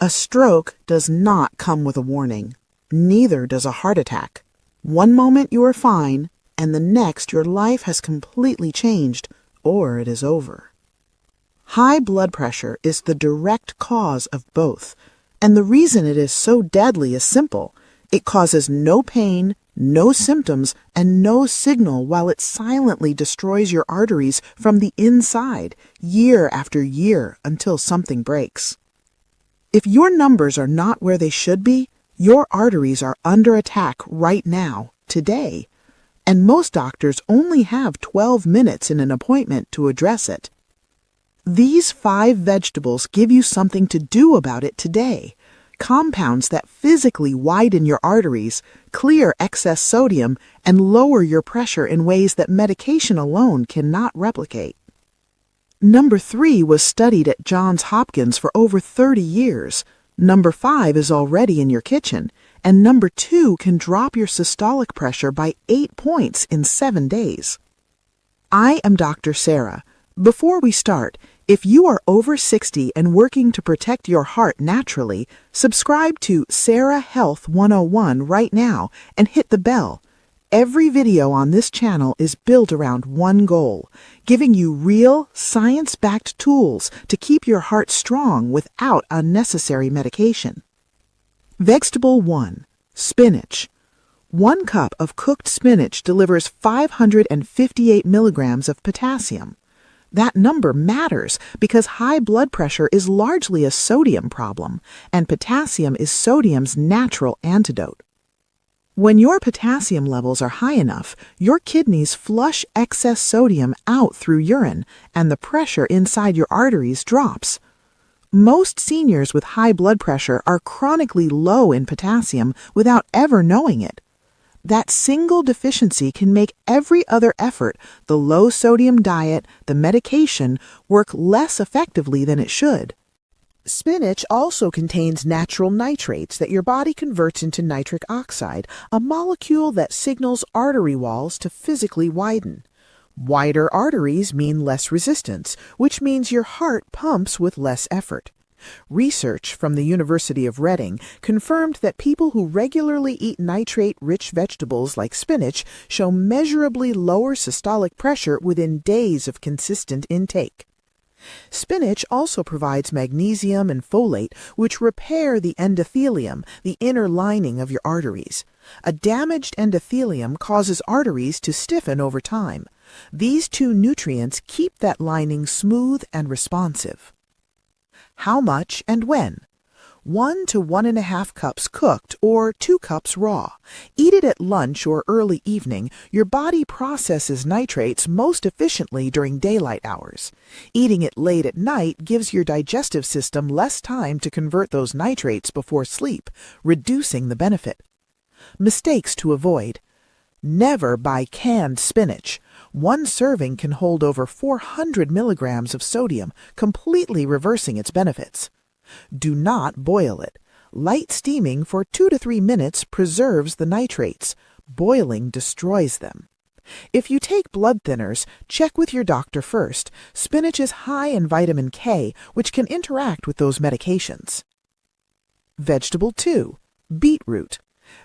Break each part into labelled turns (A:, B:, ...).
A: A stroke does not come with a warning. Neither does a heart attack. One moment you are fine, and the next your life has completely changed, or it is over. High blood pressure is the direct cause of both, and the reason it is so deadly is simple. It causes no pain, no symptoms, and no signal while it silently destroys your arteries from the inside, year after year, until something breaks. If your numbers are not where they should be, your arteries are under attack right now, today, and most doctors only have 12 minutes in an appointment to address it. These 5 vegetables give you something to do about it today. Compounds that physically widen your arteries, clear excess sodium, and lower your pressure in ways that medication alone cannot replicate. Number 3 was studied at Johns Hopkins for over 30 years. Number 5 is already in your kitchen, and number 2 can drop your systolic pressure by 8 points in 7 days. I am Dr. Sarah. Before we start, if you are over 60 and working to protect your heart naturally, subscribe to Sarah Health 101 right now and hit the bell. Every video on this channel is built around one goal, giving you real, science-backed tools to keep your heart strong without unnecessary medication. Vegetable 1. Spinach. 1 cup of cooked spinach delivers 558 milligrams of potassium. That number matters because high blood pressure is largely a sodium problem, and potassium is sodium's natural antidote. When your potassium levels are high enough, your kidneys flush excess sodium out through urine, and the pressure inside your arteries drops. Most seniors with high blood pressure are chronically low in potassium without ever knowing it. That single deficiency can make every other effort, the low-sodium diet, the medication, work less effectively than it should. Spinach also contains natural nitrates that your body converts into nitric oxide, a molecule that signals artery walls to physically widen. Wider arteries mean less resistance, which means your heart pumps with less effort. Research from the University of Reading confirmed that people who regularly eat nitrate-rich vegetables like spinach show measurably lower systolic pressure within days of consistent intake. Spinach also provides magnesium and folate, which repair the endothelium, the inner lining of your arteries. A damaged endothelium causes arteries to stiffen over time. These 2 nutrients keep that lining smooth and responsive. How much and when? 1 to 1.5 cups cooked or 2 cups raw. Eat it at lunch or early evening. Your body processes nitrates most efficiently during daylight hours. Eating it late at night gives your digestive system less time to convert those nitrates before sleep, reducing the benefit. Mistakes to avoid. Never buy canned spinach. 1 serving can hold over 400 milligrams of sodium, completely reversing its benefits. Do not boil it. Light steaming for 2 to 3 minutes preserves the nitrates. Boiling destroys them. If you take blood thinners, check with your doctor first. Spinach is high in vitamin K, which can interact with those medications. Vegetable 2. Beetroot.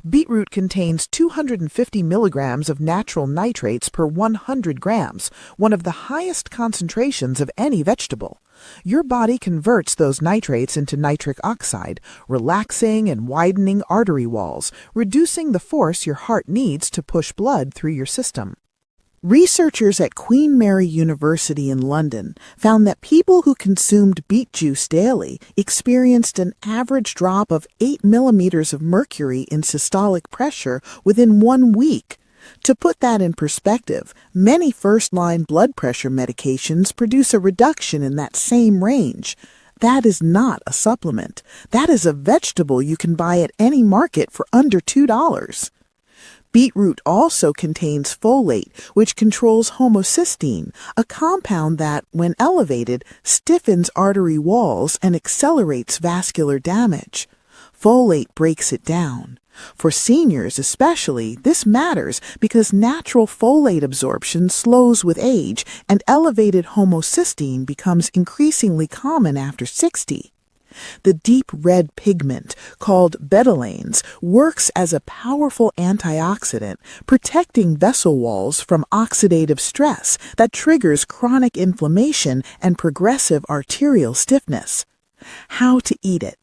A: Beetroot contains 250 milligrams of natural nitrates per 100 grams, one of the highest concentrations of any vegetable. Your body converts those nitrates into nitric oxide, relaxing and widening artery walls, reducing the force your heart needs to push blood through your system. Researchers at Queen Mary University in London found that people who consumed beet juice daily experienced an average drop of 8 millimeters of mercury in systolic pressure within 1 week. To put that in perspective, many first-line blood pressure medications produce a reduction in that same range. That is not a supplement. That is a vegetable you can buy at any market for under $2. Beetroot also contains folate, which controls homocysteine, a compound that, when elevated, stiffens artery walls and accelerates vascular damage. Folate breaks it down. For seniors especially, this matters because natural folate absorption slows with age, and elevated homocysteine becomes increasingly common after 60. The deep red pigment, called betalains, works as a powerful antioxidant, protecting vessel walls from oxidative stress that triggers chronic inflammation and progressive arterial stiffness. How to eat it.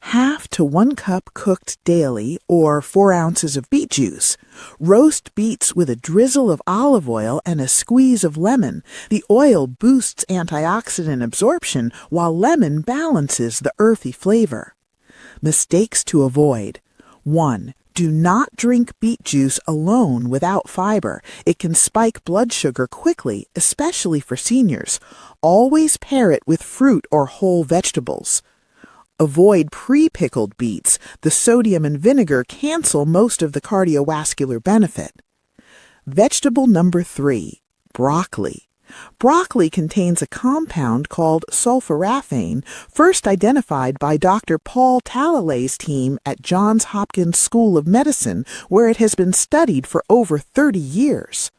A: Half to 1 cup cooked daily, or 4 ounces of beet juice. Roast beets with a drizzle of olive oil and a squeeze of lemon. The oil boosts antioxidant absorption, while lemon balances the earthy flavor. Mistakes to avoid. 1. Do not drink beet juice alone without fiber. It can spike blood sugar quickly, especially for seniors. Always pair it with fruit or whole vegetables. Avoid pre-pickled beets. The sodium and vinegar cancel most of the cardiovascular benefit. Vegetable number 3, broccoli. Broccoli contains a compound called sulforaphane, first identified by Dr. Paul Talalay's team at Johns Hopkins School of Medicine, where it has been studied for over 30 years.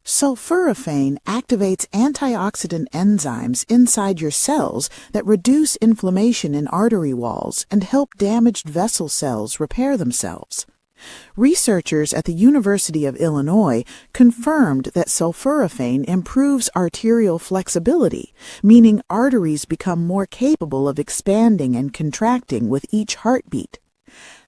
A: Sulforaphane activates antioxidant enzymes inside your cells that reduce inflammation in artery walls and help damaged vessel cells repair themselves. Researchers at the University of Illinois confirmed that sulforaphane improves arterial flexibility, meaning arteries become more capable of expanding and contracting with each heartbeat.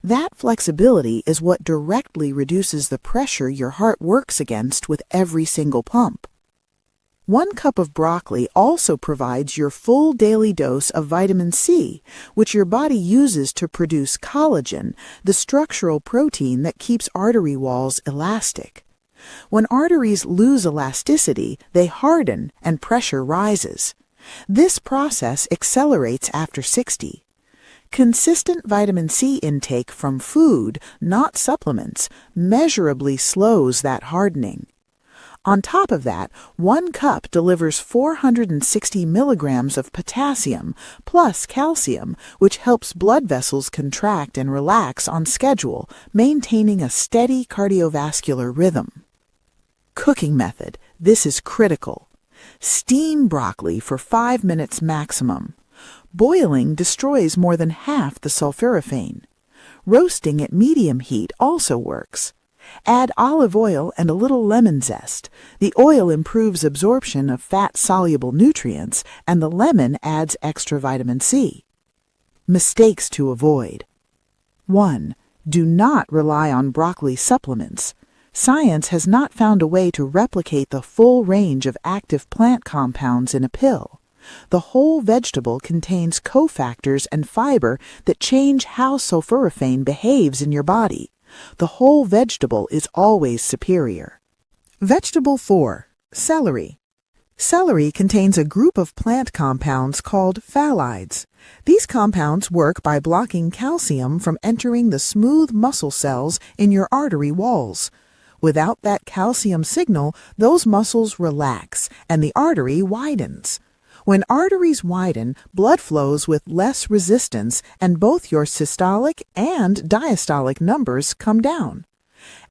A: That flexibility is what directly reduces the pressure your heart works against with every single pump. 1 cup of broccoli also provides your full daily dose of vitamin C, which your body uses to produce collagen, the structural protein that keeps artery walls elastic. When arteries lose elasticity, they harden and pressure rises. This process accelerates after 60. Consistent vitamin C intake from food, not supplements, measurably slows that hardening. On top of that, 1 cup delivers 460 milligrams of potassium plus calcium, which helps blood vessels contract and relax on schedule, maintaining a steady cardiovascular rhythm. Cooking method. This is critical. Steam broccoli for 5 minutes maximum. Boiling destroys more than half the sulforaphane. Roasting at medium heat also works. Add olive oil and a little lemon zest. The oil improves absorption of fat-soluble nutrients, and the lemon adds extra vitamin C. Mistakes to avoid. 1. Do not rely on broccoli supplements. Science has not found a way to replicate the full range of active plant compounds in a pill. The whole vegetable contains cofactors and fiber that change how sulforaphane behaves in your body. The whole vegetable is always superior. Vegetable 4. Celery. Celery contains a group of plant compounds called phthalides. These compounds work by blocking calcium from entering the smooth muscle cells in your artery walls. Without that calcium signal, those muscles relax and the artery widens. When arteries widen, blood flows with less resistance and both your systolic and diastolic numbers come down.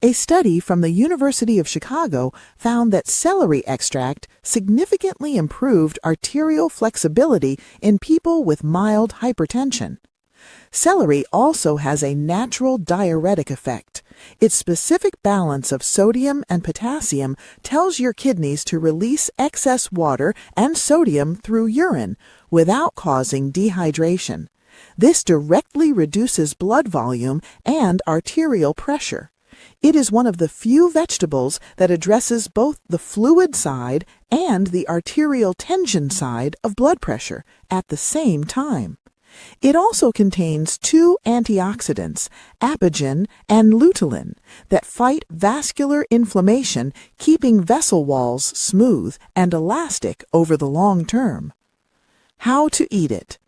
A: A study from the University of Chicago found that celery extract significantly improved arterial flexibility in people with mild hypertension. Celery also has a natural diuretic effect. Its specific balance of sodium and potassium tells your kidneys to release excess water and sodium through urine without causing dehydration. This directly reduces blood volume and arterial pressure. It is one of the few vegetables that addresses both the fluid side and the arterial tension side of blood pressure at the same time. It also contains 2 antioxidants, apigenin and lutein, that fight vascular inflammation, keeping vessel walls smooth and elastic over the long term. How to eat it.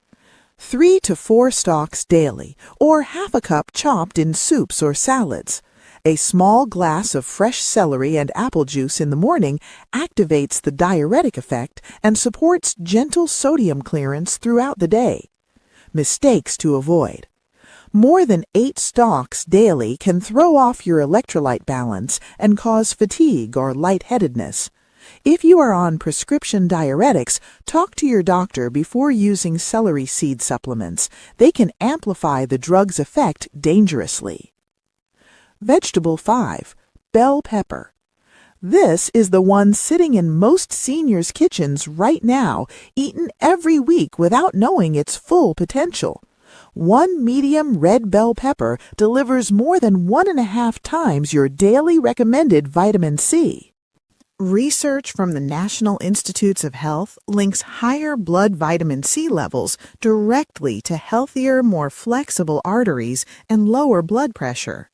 A: 3 to 4 stalks daily, or half a cup chopped in soups or salads. A small glass of fresh celery and apple juice in the morning activates the diuretic effect and supports gentle sodium clearance throughout the day. Mistakes to avoid. More than 8 stalks daily can throw off your electrolyte balance and cause fatigue or lightheadedness.
B: If you are on prescription diuretics, talk to your doctor before using celery seed supplements. They can amplify the drug's effect dangerously. Vegetable 5. Bell pepper. This is the one sitting in most seniors' kitchens right now, eaten every week without knowing its full potential. One medium red bell pepper delivers more than 1.5 times your daily recommended vitamin C.
A: Research from the National Institutes of Health links higher blood vitamin C levels directly to healthier, more flexible arteries and lower blood pressure.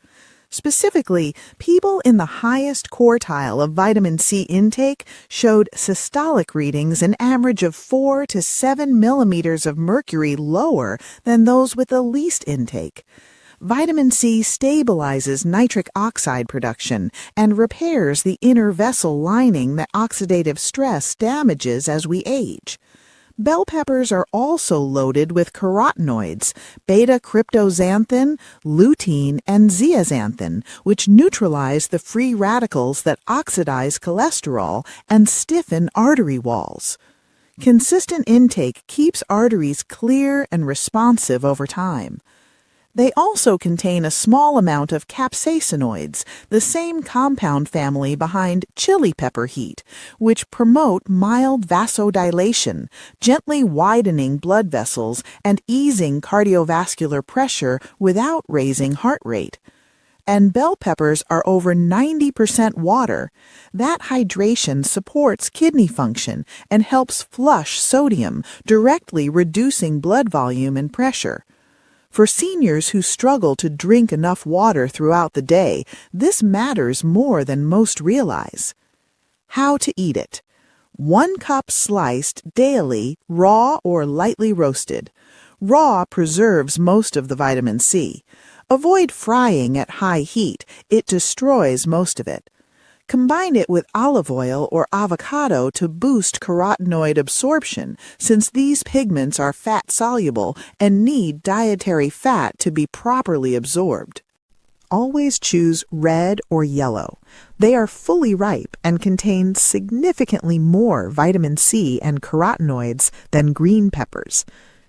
A: Specifically, people in the highest quartile of vitamin C intake showed systolic readings an average of 4 to 7 millimeters of mercury lower than those with the least intake. Vitamin C stabilizes nitric oxide production and repairs the inner vessel lining that oxidative stress damages as we age. Bell peppers are also loaded with carotenoids, beta-cryptoxanthin, lutein, and zeaxanthin, which neutralize the free radicals that oxidize cholesterol and stiffen artery walls. Consistent intake keeps arteries clear and responsive over time. They also contain a small amount of capsaicinoids, the same compound family behind chili pepper heat, which promote mild vasodilation, gently widening blood vessels and easing cardiovascular pressure without raising heart rate. And bell peppers are over 90% water. That hydration supports kidney function and helps flush sodium, directly reducing blood volume and pressure. For seniors who struggle to drink enough water throughout the day, this matters more than most realize. How to eat it. 1 cup sliced daily, raw or lightly roasted. Raw preserves most of the vitamin C. Avoid frying at high heat. It destroys most of it. Combine it with olive oil or avocado to boost carotenoid absorption, since these pigments are fat-soluble and need dietary fat to be properly absorbed. Always choose red or yellow. They are fully ripe and contain significantly more vitamin C and carotenoids than green peppers.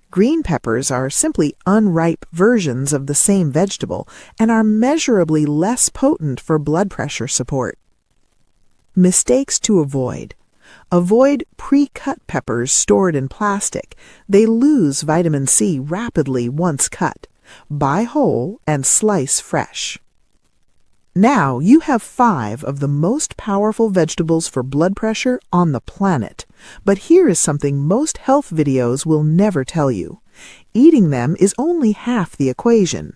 A: Green peppers are simply unripe versions of the same vegetable and are measurably less potent for blood pressure support. Mistakes to avoid. Avoid pre-cut peppers stored in plastic. They lose vitamin C rapidly once cut. Buy whole and slice fresh. Now you have 5 of the most powerful vegetables for blood pressure on the planet. But here is something most health videos will never tell you. Eating them is only half the equation.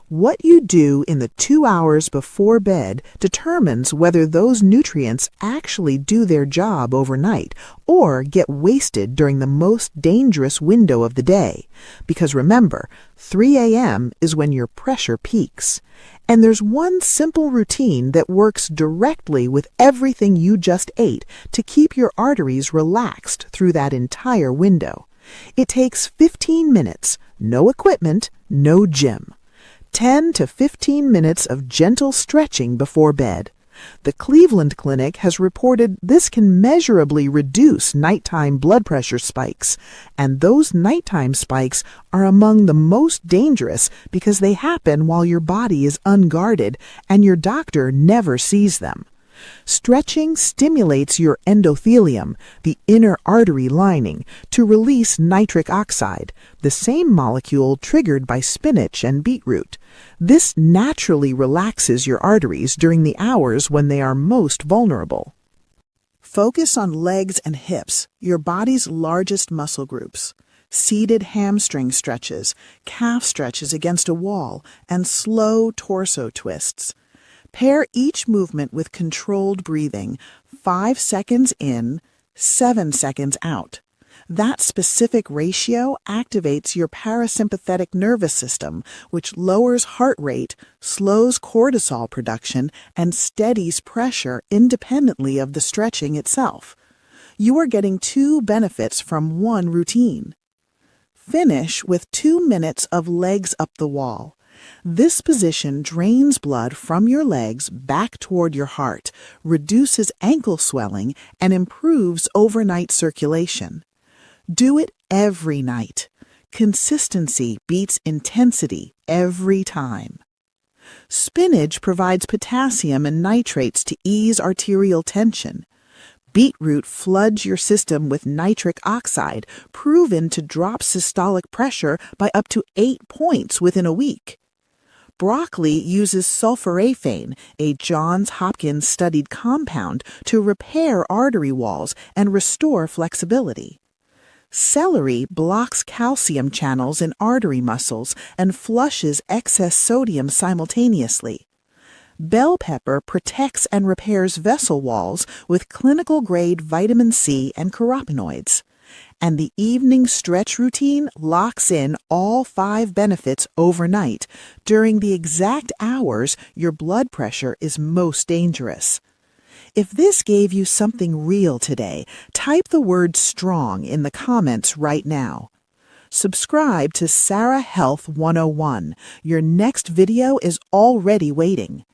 A: What you do in the 2 hours before bed determines whether those nutrients actually do their job overnight or get wasted during the most dangerous window of the day. Because remember, 3 a.m. is when your pressure peaks. And there's one simple routine that works directly with everything you just ate to keep your arteries relaxed through that entire window. It takes 15 minutes, no equipment, no gym. 10 to 15 minutes of gentle stretching before bed. The Cleveland Clinic has reported this can measurably reduce nighttime blood pressure spikes, and those nighttime spikes are among the most dangerous because they happen while your body is unguarded and your doctor never sees them. Stretching stimulates your endothelium, the inner artery lining, to release nitric oxide, the same molecule triggered by spinach and beetroot. This naturally relaxes your arteries during the hours when they are most vulnerable. Focus on legs and hips, your body's largest muscle groups. Seated hamstring stretches, calf stretches against a wall, and slow torso twists. Pair each movement with controlled breathing, 5 seconds in, 7 seconds out. That specific ratio activates your parasympathetic nervous system, which lowers heart rate, slows cortisol production, and steadies pressure independently of the stretching itself. You are getting 2 benefits from one routine. Finish with 2 minutes of legs up the wall.
B: This position drains blood from your legs back toward your heart, reduces ankle swelling, and improves overnight circulation. Do it every night. Consistency beats intensity every time. Spinach provides potassium and nitrates to ease arterial tension. Beetroot floods your system with nitric oxide, proven to drop systolic pressure by up to 8 points within a week. Broccoli uses sulforaphane, a Johns Hopkins studied compound, to repair artery walls and restore flexibility. Celery blocks calcium channels in artery muscles and flushes excess sodium simultaneously. Bell pepper protects and repairs vessel walls with clinical-grade vitamin C and carotenoids. And the evening stretch routine locks in all 5 benefits overnight during the exact hours your blood pressure is most dangerous. If this gave you something real today, type the word STRONG in the comments right now. Subscribe to Sarah Health 101. Your next video is already waiting.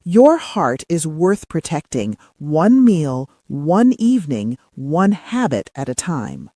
B: Your heart is worth protecting, one meal, one evening, one habit at a time.